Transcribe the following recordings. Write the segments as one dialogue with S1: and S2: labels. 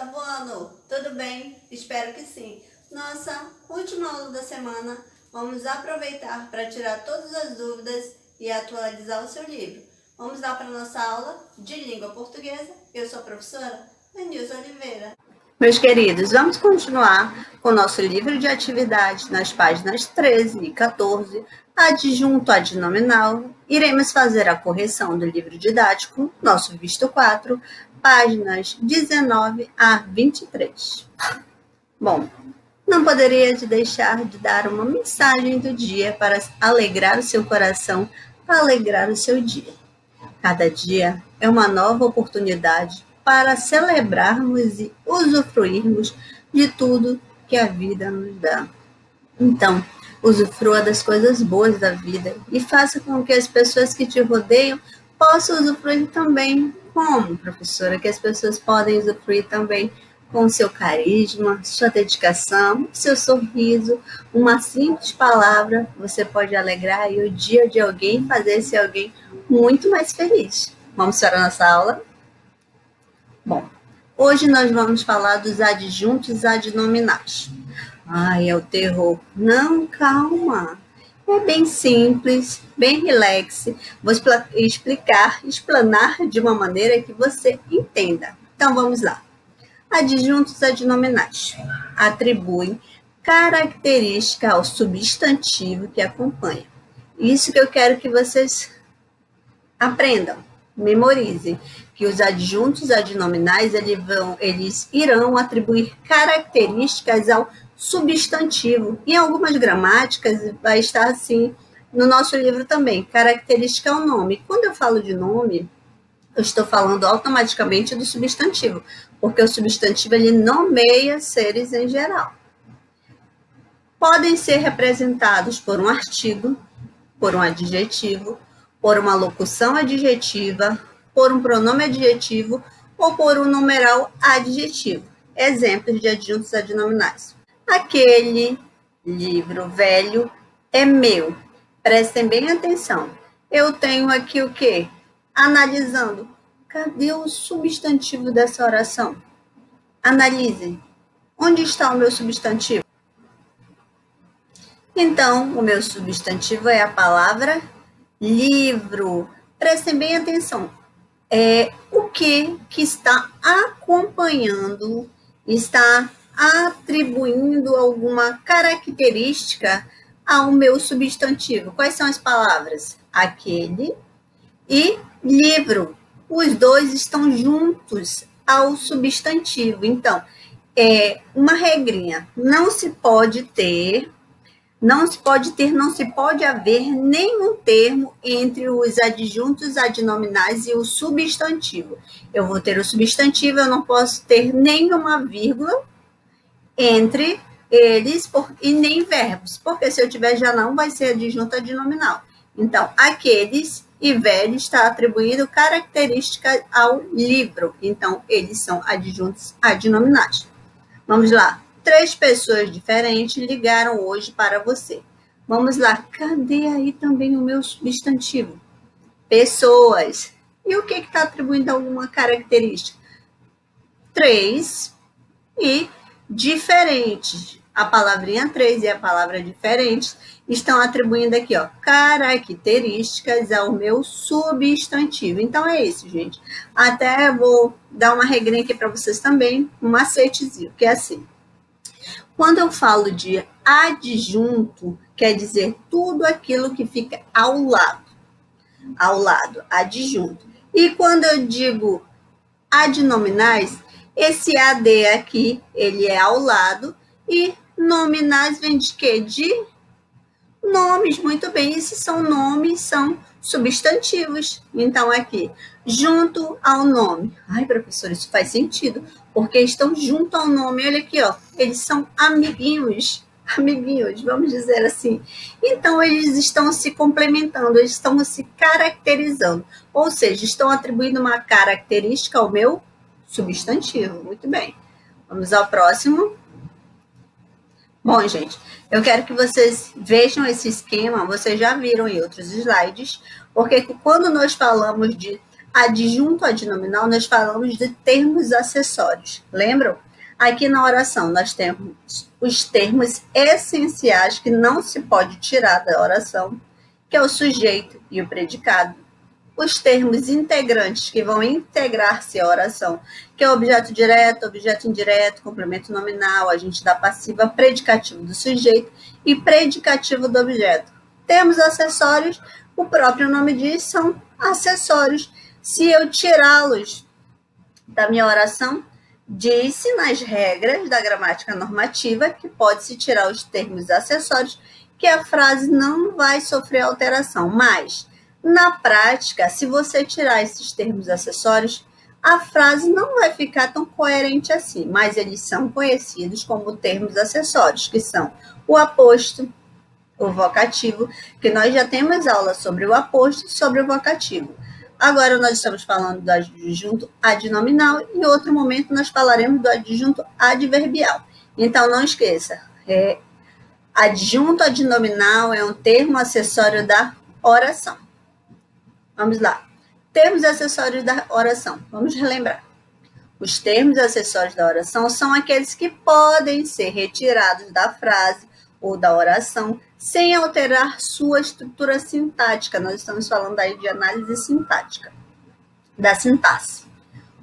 S1: oitavo ano, tudo bem? Espero que sim. Nossa última aula da semana, vamos aproveitar para tirar todas as dúvidas e atualizar o seu livro. Vamos lá para a nossa aula de língua portuguesa. Eu sou a professora Denilson Oliveira. Meus queridos, vamos continuar com o nosso livro de atividades nas páginas 13 e 14, adjunto adnominal. Iremos fazer a correção do livro didático, nosso visto 4, páginas 19 a 23. Bom, não poderia deixar de dar uma mensagem do dia para alegrar o seu coração, para alegrar o seu dia. Cada dia é uma nova oportunidade para celebrarmos e usufruirmos de tudo que a vida nos dá. Então, usufrua das coisas boas da vida e faça com que as pessoas que te rodeiam possam usufruir também. Como, professora, que as pessoas podem usufruir também com seu carisma, sua dedicação, seu sorriso, uma simples palavra, você pode alegrar aí o dia de alguém e fazer esse alguém muito mais feliz. Vamos para a nossa aula? Bom, hoje nós vamos falar dos adjuntos adnominais. Ai, é o terror. Não, calma. É bem simples, bem relax. Vou explanar de uma maneira que você entenda. Então, vamos lá. Adjuntos adnominais atribuem característica ao substantivo que acompanha. Isso que eu quero que vocês aprendam, memorizem, que os adjuntos adnominais eles irão atribuir características ao substantivo. Em algumas gramáticas vai estar assim, no nosso livro também, característica ao nome. Quando eu falo de nome, eu estou falando automaticamente do substantivo, porque o substantivo ele nomeia seres em geral. Podem ser representados por um artigo, por um adjetivo, por uma locução adjetiva, por um pronome adjetivo ou por um numeral adjetivo. Exemplos de adjuntos adnominais. Aquele livro velho é meu. Prestem bem atenção. Eu tenho aqui o quê? Analisando. Cadê o substantivo dessa oração? Analisem. Onde está o meu substantivo? Então, o meu substantivo é a palavra livro. Prestem bem atenção. O que está acompanhando, está atribuindo alguma característica ao meu substantivo. Quais são as palavras? Aquele e livro. Os dois estão juntos ao substantivo. Então, uma regrinha. Não se pode haver nenhum termo entre os adjuntos adnominais e o substantivo. Eu vou ter o substantivo, eu não posso ter nenhuma vírgula entre eles e nem verbos, porque se eu tiver já não, vai ser adjunto adnominal. Então, aqueles e velho está atribuindo características ao livro. Então, eles são adjuntos adnominais. Vamos lá. 3 pessoas diferentes ligaram hoje para você. Vamos lá. Cadê aí também o meu substantivo? Pessoas. E o que está atribuindo alguma característica? 3 e diferentes. A palavrinha 3 e a palavra diferentes estão atribuindo aqui, ó, características ao meu substantivo. Então, é isso, gente. Até vou dar uma regrinha aqui para vocês também, um macetezinho, que é assim. Quando eu falo de adjunto, quer dizer tudo aquilo que fica ao lado, adjunto. E quando eu digo adnominais, esse AD aqui, ele é ao lado, e nominais vem de quê? De nomes, muito bem. Esses são nomes, são substantivos. Então, aqui, junto ao nome. Ai, professor, isso faz sentido, porque estão junto ao nome. Olha aqui, ó, eles são amiguinhos, vamos dizer assim. Então, eles estão se complementando, eles estão se caracterizando. Ou seja, estão atribuindo uma característica ao meu substantivo. Muito bem. Vamos ao próximo. Bom, gente, eu quero que vocês vejam esse esquema, vocês já viram em outros slides, porque quando nós falamos de adjunto adnominal, nós falamos de termos acessórios. Lembram? Aqui na oração nós temos os termos essenciais que não se pode tirar da oração, que é o sujeito e o predicado. Os termos integrantes que vão integrar-se à oração, que é objeto direto, objeto indireto, complemento nominal, agente da passiva, predicativo do sujeito e predicativo do objeto. Termos acessórios, o próprio nome diz, são acessórios. Se eu tirá-los da minha oração, diz-se nas regras da gramática normativa que pode-se tirar os termos acessórios, que a frase não vai sofrer alteração, mas na prática, se você tirar esses termos acessórios, a frase não vai ficar tão coerente assim, mas eles são conhecidos como termos acessórios, que são o aposto, o vocativo, que nós já temos aula sobre o aposto e sobre o vocativo. Agora nós estamos falando do adjunto adnominal e em outro momento nós falaremos do adjunto adverbial. Então não esqueça, adjunto adnominal é um termo acessório da oração. Vamos lá. Termos acessórios da oração. Vamos relembrar. Os termos acessórios da oração são aqueles que podem ser retirados da frase ou da oração sem alterar sua estrutura sintática. Nós estamos falando aí de análise sintática, da sintaxe.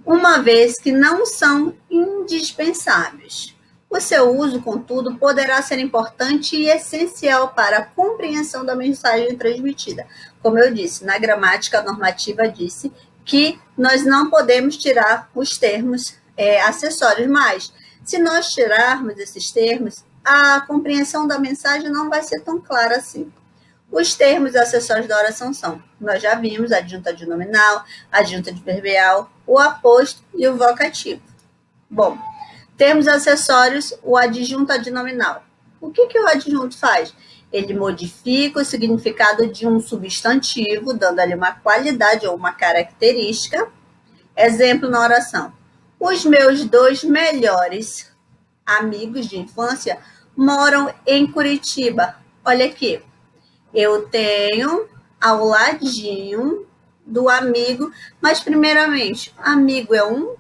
S1: Uma vez que não são indispensáveis. O seu uso, contudo, poderá ser importante e essencial para a compreensão da mensagem transmitida. Como eu disse, na gramática normativa disse que nós não podemos tirar os termos acessórios, mas se nós tirarmos esses termos, a compreensão da mensagem não vai ser tão clara assim. Os termos acessórios da oração são, nós já vimos, adjunto adnominal, adjunto adverbial, o aposto e o vocativo. Bom, termos acessórios, o adjunto adnominal. O que o adjunto faz? Ele modifica o significado de um substantivo, dando ali uma qualidade ou uma característica. Exemplo na oração. Os meus 2 melhores amigos de infância moram em Curitiba. Olha aqui, eu tenho ao ladinho do amigo, mas primeiramente, amigo é um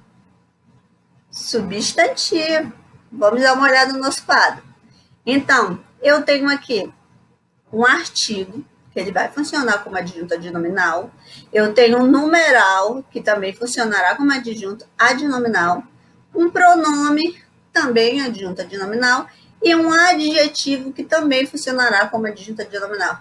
S1: substantivo. Vamos dar uma olhada no nosso quadro. Então, eu tenho aqui um artigo, que ele vai funcionar como adjunto adnominal. Eu tenho um numeral, que também funcionará como adjunto adnominal. Um pronome, também adjunto adnominal. E um adjetivo, que também funcionará como adjunto adnominal.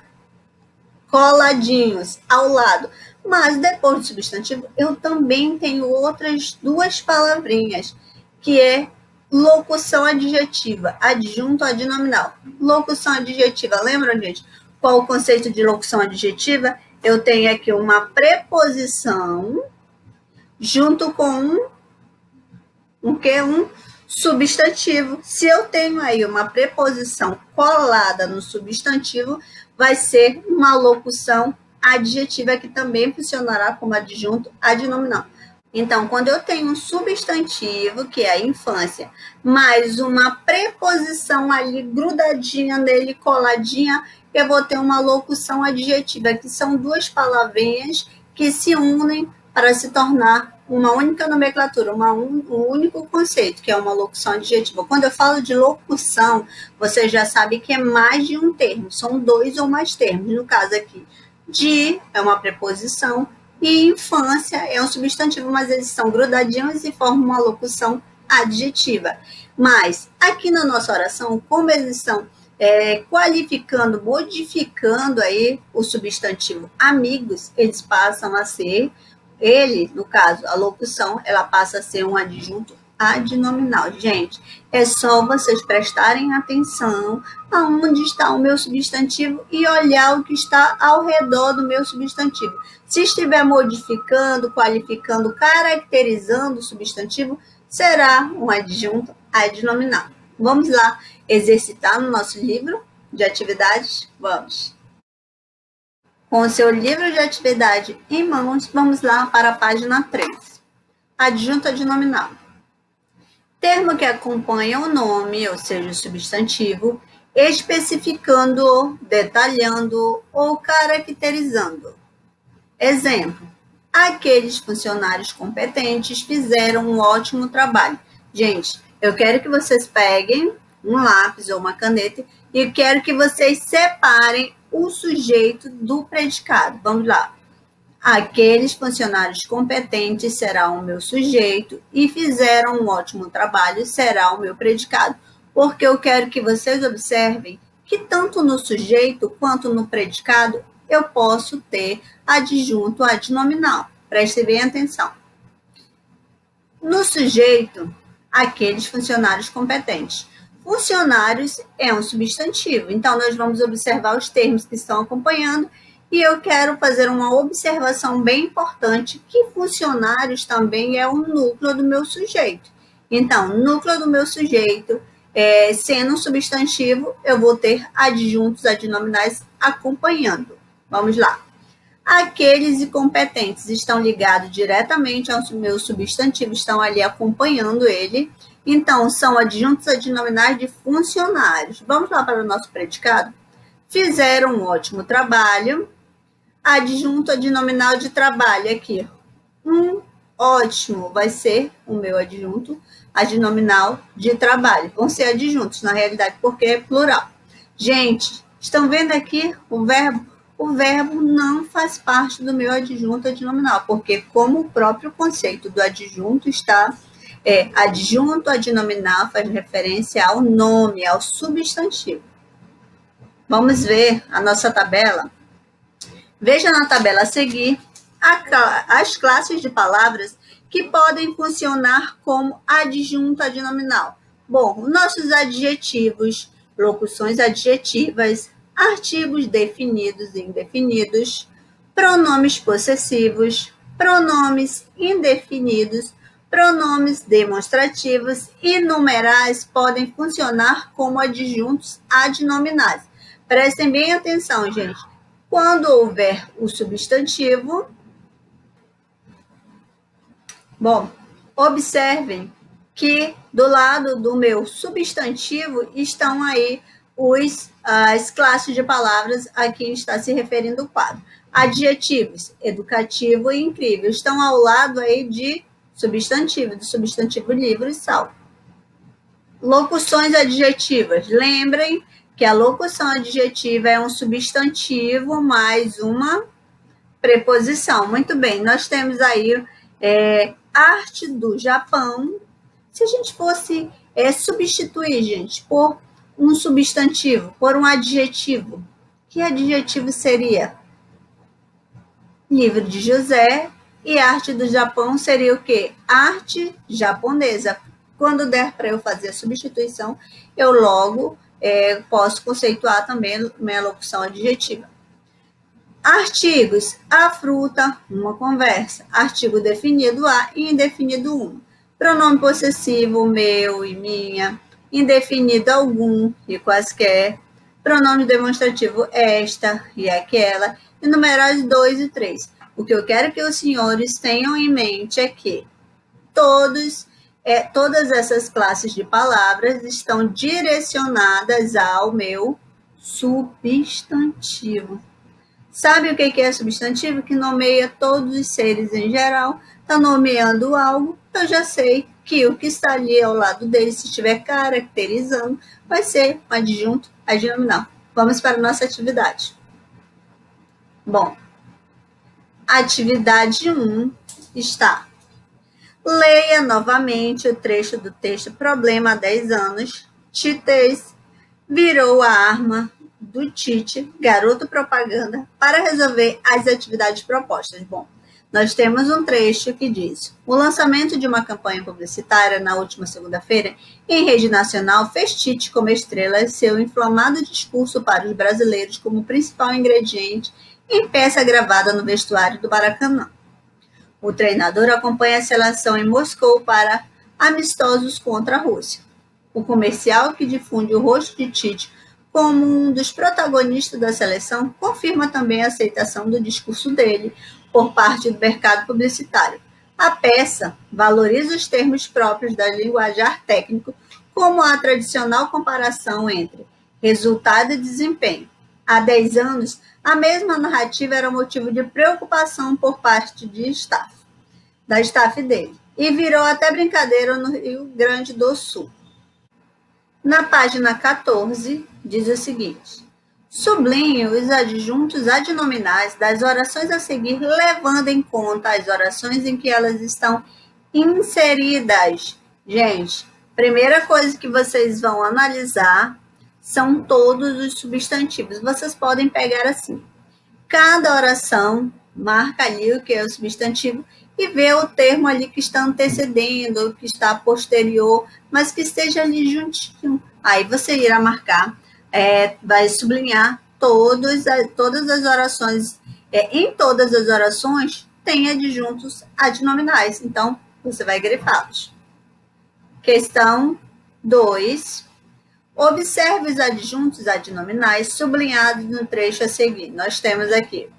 S1: Coladinhos, ao lado. Mas depois do substantivo, eu também tenho outras 2 palavrinhas, que é locução adjetiva, adjunto adnominal. Locução adjetiva, lembram, gente? Qual o conceito de locução adjetiva? Eu tenho aqui uma preposição junto com um substantivo. Se eu tenho aí uma preposição colada no substantivo, vai ser uma locução adjetiva que também funcionará como adjunto adnominal. Então, quando eu tenho um substantivo, que é a infância, mais uma preposição ali grudadinha nele, coladinha, eu vou ter uma locução adjetiva, que são 2 palavrinhas que se unem para se tornar uma única nomenclatura, um único conceito, que é uma locução adjetiva. Quando eu falo de locução, você já sabe que é mais de um termo, são 2 ou mais termos. No caso aqui, de é uma preposição, e infância é um substantivo, mas eles são grudadinhos e formam uma locução adjetiva. Mas aqui na nossa oração, como eles estão qualificando, modificando aí o substantivo amigos, eles passam a ser, no caso, a locução, ela passa a ser um adjunto adnominal. Gente, é só vocês prestarem atenção aonde está o meu substantivo e olhar o que está ao redor do meu substantivo. Se estiver modificando, qualificando, caracterizando o substantivo, será um adjunto adnominal. Vamos lá exercitar no nosso livro de atividades? Vamos! Com o seu livro de atividade em mãos, vamos lá para a página 3. Adjunto adnominal. Termo que acompanha o nome, ou seja, o substantivo, especificando-o, detalhando-o ou caracterizando. Exemplo, Aqueles funcionários competentes fizeram um ótimo trabalho. Gente, eu quero que vocês peguem um lápis ou uma caneta e quero que vocês separem o sujeito do predicado. Vamos lá. Aqueles funcionários competentes será o meu sujeito e fizeram um ótimo trabalho será o meu predicado, porque eu quero que vocês observem que tanto no sujeito quanto no predicado eu posso ter adjunto adnominal. Prestem bem atenção. No sujeito, aqueles funcionários competentes. Funcionários é um substantivo, então nós vamos observar os termos que estão acompanhando e eu quero fazer uma observação bem importante que funcionários também é o núcleo do meu sujeito. Então, núcleo do meu sujeito, sendo um substantivo, eu vou ter adjuntos adnominais acompanhando. Vamos lá. Aqueles incompetentes estão ligados diretamente ao meu substantivo, estão ali acompanhando ele. Então, são adjuntos adnominais de funcionários. Vamos lá para o nosso predicado? Fizeram um ótimo trabalho. Adjunto adnominal de trabalho aqui. Ótimo vai ser o meu adjunto adnominal de trabalho. Vão ser adjuntos, na realidade, porque é plural. Gente, estão vendo aqui o verbo? O verbo não faz parte do meu adjunto adnominal, porque como o próprio conceito do adjunto está, adjunto adnominal faz referência ao nome, ao substantivo. Vamos ver a nossa tabela? Veja na tabela a seguir as classes de palavras que podem funcionar como adjunto adnominal. Bom, nossos adjetivos, locuções adjetivas, artigos definidos e indefinidos, pronomes possessivos, pronomes indefinidos, pronomes demonstrativos e numerais podem funcionar como adjuntos adnominais. Prestem bem atenção, gente. Quando houver o substantivo, observem que do lado do meu substantivo estão aí as classes de palavras a quem está se referindo o quadro. Adjetivos, educativo e incrível, estão ao lado aí de substantivo, do substantivo livre e salvo. Locuções adjetivas, lembrem que a locução adjetiva é um substantivo mais uma preposição. Muito bem, nós temos aí arte do Japão. Se a gente fosse substituir, gente, por um substantivo, por um adjetivo, que adjetivo seria? Livro de José e arte do Japão seria o quê? Arte japonesa. Quando der para eu fazer a substituição, eu logo posso conceituar também minha locução adjetiva. Artigos, a fruta, uma conversa. Artigo definido a e indefinido um. Pronome possessivo, meu e minha. Indefinido algum e quaisquer. Pronome demonstrativo, esta e aquela. E numerais 2 e 3. O que eu quero que os senhores tenham em mente é que todas essas classes de palavras estão direcionadas ao meu substantivo. Sabe o que é substantivo? Que nomeia todos os seres em geral. Está nomeando algo, eu já sei que o que está ali ao lado dele, se estiver caracterizando, vai ser um adjunto adnominal. Vamos para a nossa atividade. Bom, atividade 1 está: leia novamente o trecho do texto Problema há 10 anos. Titês virou a arma do Tite, garoto propaganda, para resolver as atividades propostas. Bom, nós temos um trecho que diz: o lançamento de uma campanha publicitária na última segunda-feira em rede nacional fez Tite como estrela seu inflamado discurso para os brasileiros como principal ingrediente em peça gravada no vestuário do Maracanã. O treinador acompanha a seleção em Moscou para amistosos contra a Rússia. O comercial que difunde o rosto de Tite como um dos protagonistas da seleção confirma também a aceitação do discurso dele por parte do mercado publicitário. A peça valoriza os termos próprios da linguajar técnico, como a tradicional comparação entre resultado e desempenho. há 10 anos, a mesma narrativa era motivo de preocupação por parte da staff dele, e virou até brincadeira no Rio Grande do Sul. Na página 14, diz o seguinte: sublinhe os adjuntos adnominais das orações a seguir, levando em conta as orações em que elas estão inseridas. Gente, primeira coisa que vocês vão analisar são todos os substantivos. Vocês podem pegar assim: cada oração, marca ali o que é o substantivo e vê o termo ali que está antecedendo, que está posterior, mas que esteja ali juntinho. Aí você irá marcar, vai sublinhar todas as orações. Em todas as orações tem adjuntos adnominais, então você vai grifá-los. Questão 2. Observe os adjuntos adnominais sublinhados no trecho a seguir. Nós temos aqui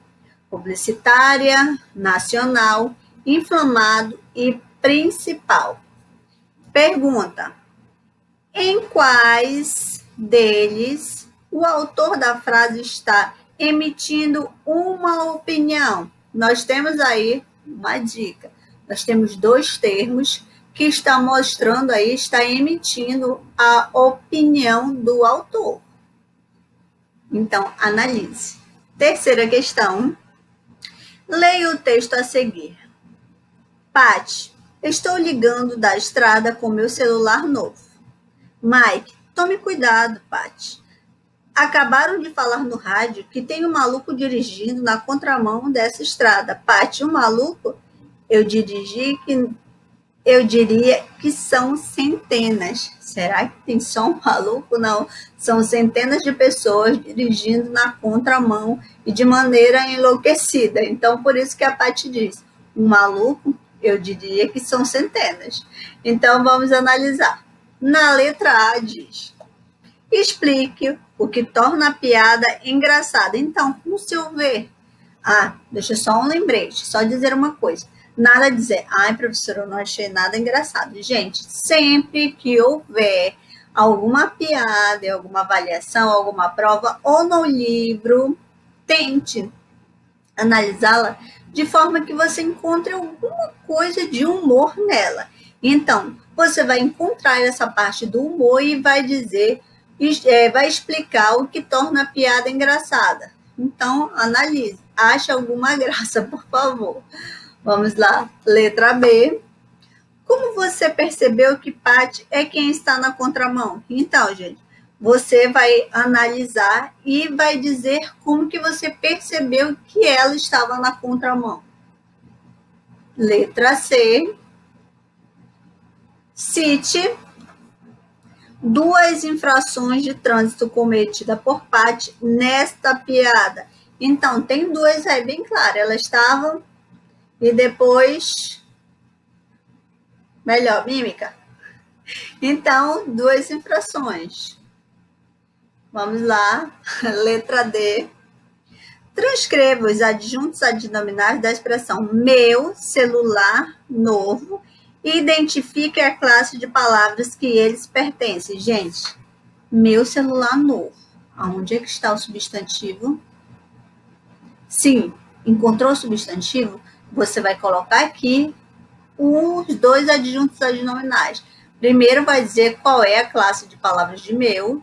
S1: publicitária, nacional, inflamado e principal. Pergunta: em quais deles o autor da frase está emitindo uma opinião? Nós temos aí uma dica. Nós temos dois termos que está mostrando aí, está emitindo a opinião do autor. Então, analise. Terceira questão. Leia o texto a seguir. Paty, estou ligando da estrada com meu celular novo. Mike, tome cuidado, Paty. Acabaram de falar no rádio que tem um maluco dirigindo na contramão dessa estrada. Paty, um maluco? Eu diria que são centenas. Será que tem só um maluco? Não, são centenas de pessoas dirigindo na contramão e de maneira enlouquecida. Então, por isso que a Paty diz, um maluco, eu diria que são centenas. Então, vamos analisar. Na letra A diz, explique o que torna a piada engraçada. Então, com o seu ver. Deixa só um lembrete, só dizer uma coisa. Nada dizer, ai, professora, eu não achei nada engraçado. Gente, sempre que houver alguma piada, alguma avaliação, alguma prova, ou no livro, tente analisá-la de forma que você encontre alguma coisa de humor nela. Então, você vai encontrar essa parte do humor e vai dizer, vai explicar o que torna a piada engraçada. Então, analise, ache alguma graça, por favor. Vamos lá, letra B. Como você percebeu que Paty é quem está na contramão? Então, gente, você vai analisar e vai dizer como que você percebeu que ela estava na contramão. Letra C. Cite 2 infrações de trânsito cometidas por Paty nesta piada. Então, tem 2 aí bem claro. Ela estava e depois... Melhor, mímica. Então, 2 infrações. Vamos lá. Letra D. Transcreva os adjuntos adnominais da expressão meu celular novo e identifique a classe de palavras que eles pertencem. Gente, meu celular novo. Aonde é que está o substantivo? Sim, encontrou o substantivo? Você vai colocar aqui os 2 adjuntos adnominais. Primeiro vai dizer qual é a classe de palavras de meu.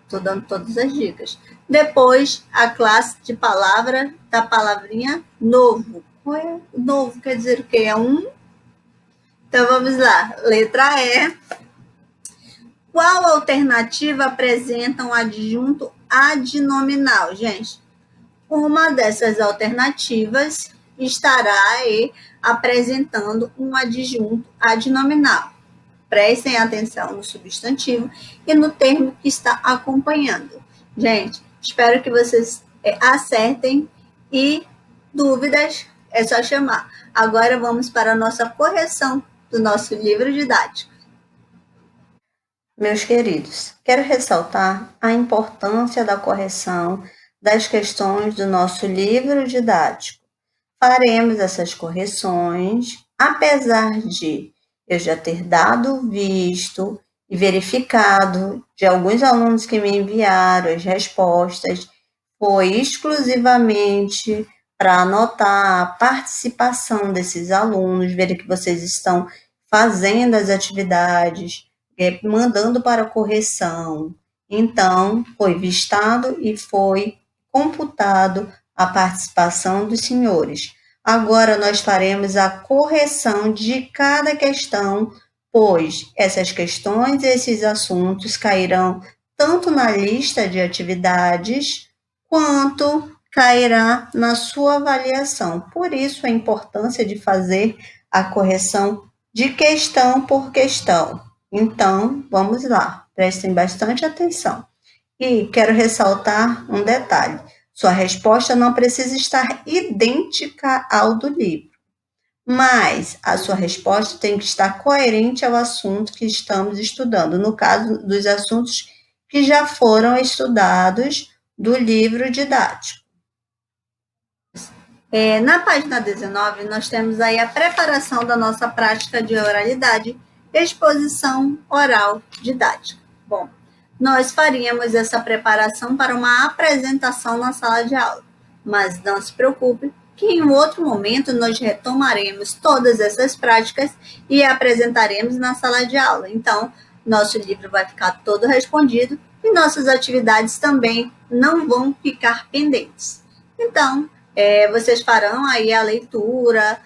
S1: Estou dando todas as dicas. Depois, a classe de palavra da palavrinha novo. Qual é? Novo quer dizer o quê? É um? Então, vamos lá. Letra E. Qual alternativa apresenta um adjunto adnominal? Gente, uma dessas alternativas estará aí apresentando um adjunto adnominal. Prestem atenção no substantivo e no termo que está acompanhando. Gente, espero que vocês acertem e dúvidas é só chamar. Agora vamos para a nossa correção do nosso livro didático. Meus queridos, quero ressaltar a importância da correção das questões do nosso livro didático. Faremos essas correções, apesar de eu já ter dado visto e verificado de alguns alunos que me enviaram as respostas, foi exclusivamente para anotar a participação desses alunos, ver que vocês estão fazendo as atividades, mandando para correção. Então, foi vistado e foi computado a participação dos senhores. Agora nós faremos a correção de cada questão, pois essas questões e esses assuntos cairão tanto na lista de atividades quanto cairá na sua avaliação. Por isso, a importância de fazer a correção de questão por questão. Então, vamos lá, prestem bastante atenção. E quero ressaltar um detalhe: sua resposta não precisa estar idêntica ao do livro, mas a sua resposta tem que estar coerente ao assunto que estamos estudando, no caso dos assuntos que já foram estudados do livro didático. Na página 19, nós temos aí a preparação da nossa prática de oralidade, exposição oral didática. Bom, nós faríamos essa preparação para uma apresentação na sala de aula, mas não se preocupe que em um outro momento nós retomaremos todas essas práticas e apresentaremos na sala de aula. Então, nosso livro vai ficar todo respondido e nossas atividades também não vão ficar pendentes. Então, vocês farão aí a leitura,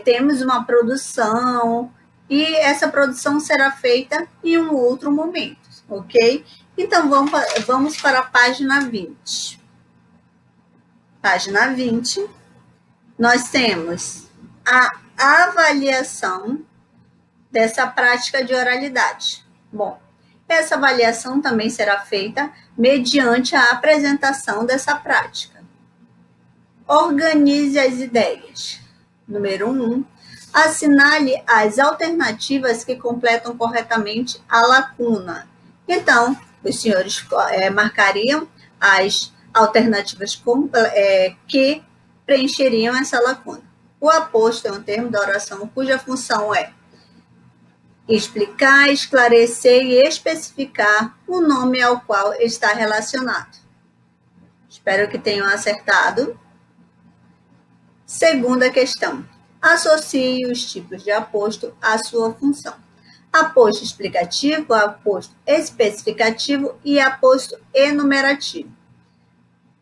S1: temos uma produção, e essa produção será feita em um outro momento, ok? Então, vamos para a página 20. Página 20, nós temos a avaliação dessa prática de oralidade. Bom, essa avaliação também será feita mediante a apresentação dessa prática. Organize as ideias. Número 1. Assinale as alternativas que completam corretamente a lacuna. Então, os senhores marcariam as alternativas que preencheriam essa lacuna. O aposto é um termo da oração cuja função é explicar, esclarecer e especificar o nome ao qual está relacionado. Espero que tenham acertado. Segunda questão. Associe os tipos de aposto à sua função. Aposto explicativo, aposto especificativo e aposto enumerativo.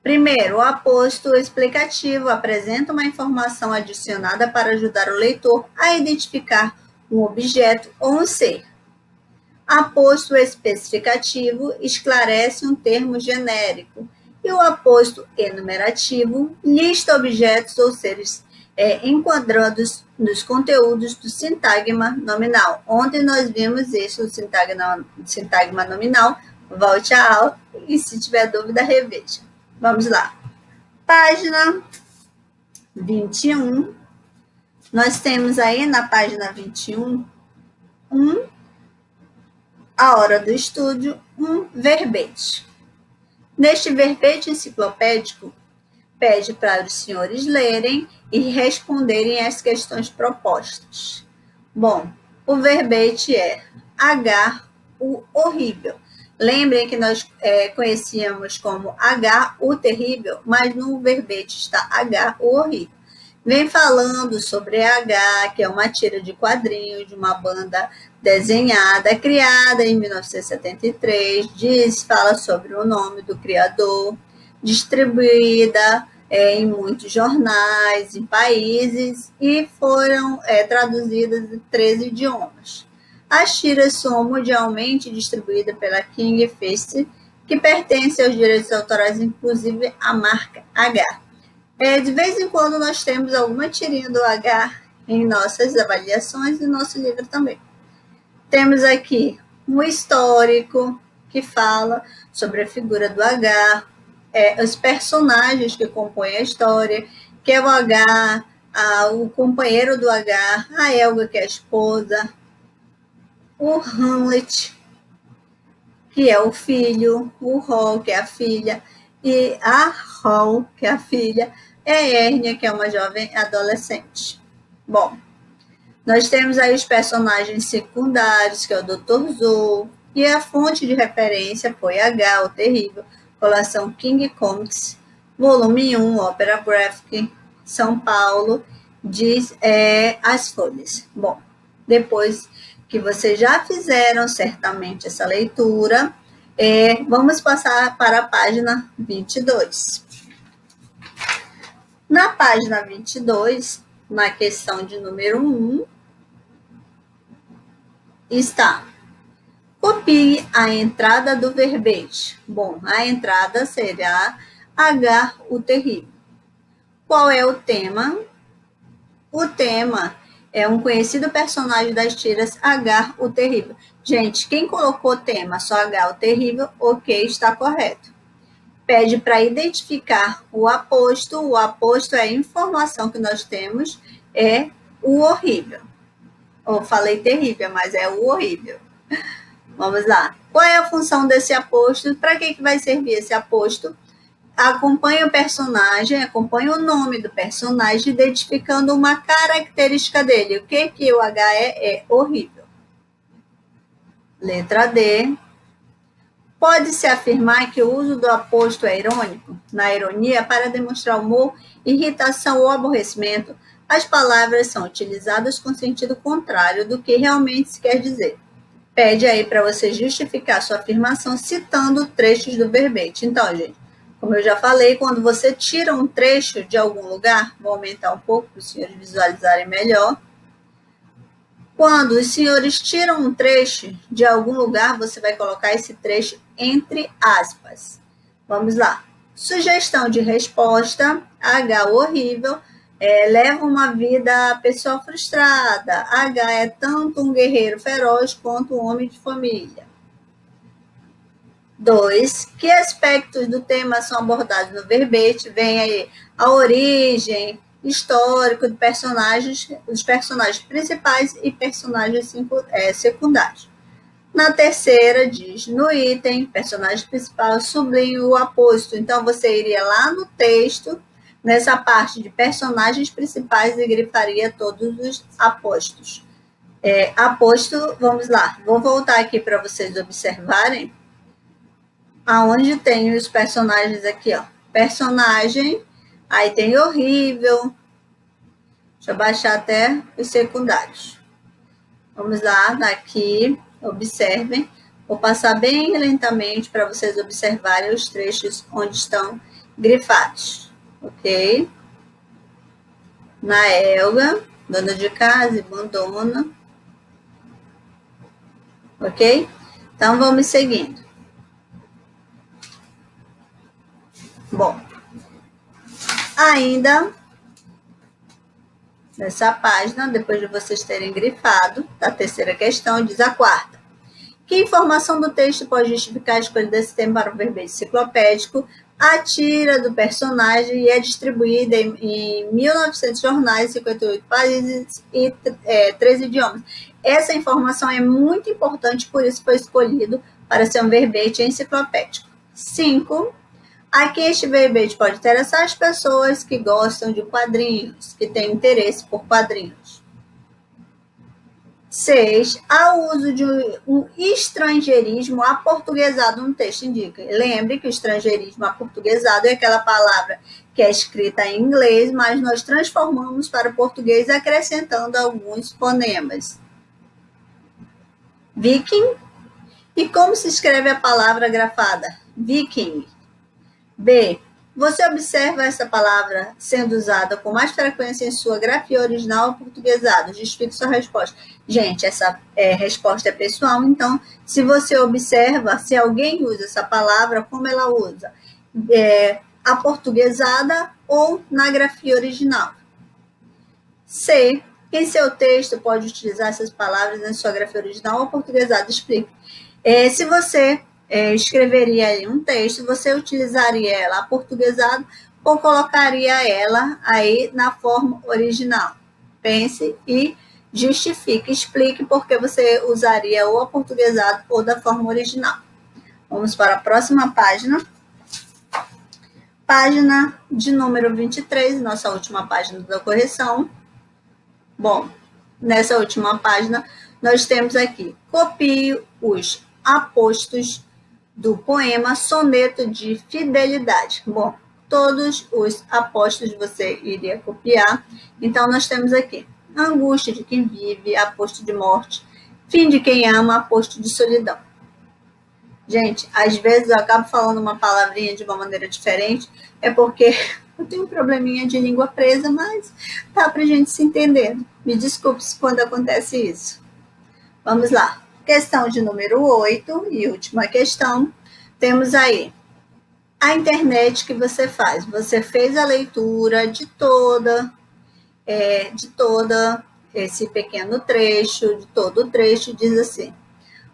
S1: Primeiro, o aposto explicativo apresenta uma informação adicionada para ajudar o leitor a identificar um objeto ou um ser. Aposto especificativo esclarece um termo genérico. E o aposto enumerativo lista objetos ou seres enquadrados nos conteúdos do sintagma nominal. Ontem nós vimos isso, o sintagma nominal. Volte à aula e, se tiver dúvida, reveja. Vamos lá. Página 21. Nós temos aí na página 21 a hora do estúdio, um verbete. Neste verbete enciclopédico, pede para os senhores lerem e responderem às questões propostas. Bom, o verbete é H, o horrível. Lembrem que nós conhecíamos como H, o terrível, mas no verbete está H, o horrível. Vem falando sobre H, que é uma tira de quadrinhos de uma banda desenhada, criada em 1973, fala sobre o nome do criador, distribuída em muitos jornais, em países, e foram traduzidas em 13 idiomas. As tiras são mundialmente distribuídas pela King Fist, que pertence aos direitos autorais, inclusive a marca H. De vez em quando nós temos alguma tirinha do H em nossas avaliações e no nosso livro também. Temos aqui um histórico que fala sobre a figura do H, os personagens que compõem a história, que é o H, o companheiro do H, a Helga, que é a esposa, o Hamlet, que é o filho, o Hall, que é a filha, e a Hall, que é a filha, e a Hérnia, que é uma jovem adolescente. Bom, nós temos aí os personagens secundários, que é o Dr. Zou, e a fonte de referência foi H, o terrível, coleção King Comics, volume 1, Ópera Graphic, São Paulo, diz As Folhas. Bom, depois que vocês já fizeram certamente essa leitura, vamos passar para a página 22. Na página 22, na questão de número 1, está: copie a entrada do verbete. Bom, a entrada será H, o terrível. Qual é o tema? O tema é um conhecido personagem das tiras H, o terrível. Gente, quem colocou tema só H, o terrível, ok, está correto. Pede para identificar o aposto. O aposto é a informação que nós temos, é o horrível. Eu falei terrível, mas é o horrível. Vamos lá. Qual é a função desse aposto? Para que vai servir esse aposto? Acompanha o personagem, acompanha o nome do personagem, identificando uma característica dele. O que o H é horrível. Letra D. Pode-se afirmar que o uso do aposto é irônico? Na ironia, para demonstrar humor, irritação ou aborrecimento, as palavras são utilizadas com sentido contrário do que realmente se quer dizer. Pede aí para você justificar sua afirmação citando trechos do verbete. Então, gente, como eu já falei, quando você tira um trecho de algum lugar, vou aumentar um pouco para os senhores visualizarem melhor. Quando os senhores tiram um trecho de algum lugar, você vai colocar esse trecho entre aspas. Vamos lá. Sugestão de resposta: H, horrível, leva uma vida pessoal frustrada. H é tanto um guerreiro feroz quanto um homem de família. 2. Que aspectos do tema são abordados no verbete? Vem aí a origem, histórico de personagens, os personagens principais e personagens secundários. Na terceira, diz, no item, personagem principal, sublinhe o aposto. Então, você iria lá no texto, nessa parte de personagens principais, e grifaria todos os apostos. Aposto, vamos lá, vou voltar aqui para vocês observarem aonde tem os personagens aqui, ó. Personagem, aí tem horrível. Deixa eu baixar até os secundários. Vamos lá, daqui, observem. Vou passar bem lentamente para vocês observarem os trechos onde estão grifados, ok? Na Elga, dona de casa e abandona, ok? Então, vamos seguindo. Bom, ainda nessa página, depois de vocês terem grifado, da terceira questão, diz a quarta. Que informação do texto pode justificar a escolha desse tema para o verbete enciclopédico? A tira do personagem é distribuída em 1.900 jornais, 58 países e 13 idiomas. Essa informação é muito importante, por isso foi escolhido para ser um verbete enciclopédico. 5. Aqui este verbete pode interessar as pessoas que gostam de quadrinhos, que têm interesse por quadrinhos. 6. Há o uso de um estrangeirismo aportuguesado no texto, indica. Lembre que o estrangeirismo aportuguesado é aquela palavra que é escrita em inglês, mas nós transformamos para o português acrescentando alguns fonemas. Viking. E como se escreve a palavra grafada? Viking. B. Você observa essa palavra sendo usada com mais frequência em sua grafia original ou portuguesada? Justifique sua resposta. Gente, essa resposta é pessoal, então, se você observa, se alguém usa essa palavra, como ela usa? Aportuguesada ou na grafia original? C. Em seu texto pode utilizar essas palavras na sua grafia original ou portuguesada? Explique. Se você escreveria aí um texto, você utilizaria ela aportuguesada ou colocaria ela aí na forma original? Pense e justifique, explique por que você usaria o aportuguesado ou da forma original. Vamos para a próxima página. Página de número 23, nossa última página da correção. Bom, nessa última página, nós temos aqui, copie os apostos do poema Soneto de Fidelidade. Bom, todos os apostos você iria copiar. Então, nós temos aqui angústia de quem vive, aposto de morte, fim de quem ama, aposto de solidão. Gente, às vezes eu acabo falando uma palavrinha de uma maneira diferente, é porque eu tenho um probleminha de língua presa, mas tá pra gente se entender. Me desculpe quando acontece isso. Vamos lá. Questão de número 8 e última questão. Temos aí a internet que você faz. Você fez a leitura de toda esse pequeno trecho, de todo o trecho, diz assim: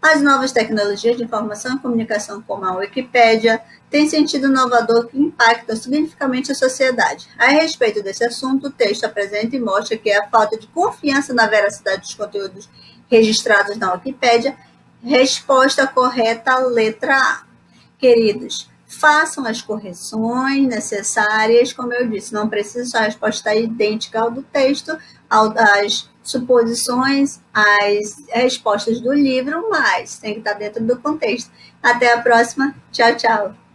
S1: as novas tecnologias de informação e comunicação, como a Wikipédia, têm sentido inovador que impacta significativamente a sociedade. A respeito desse assunto, o texto apresenta e mostra que a falta de confiança na veracidade dos conteúdos registrados na Wikipédia. Resposta correta, letra A. Queridos, façam as correções necessárias, como eu disse, não precisa só a resposta idêntica ao do texto, às suposições, às respostas do livro, mas tem que estar dentro do contexto. Até a próxima. Tchau, tchau.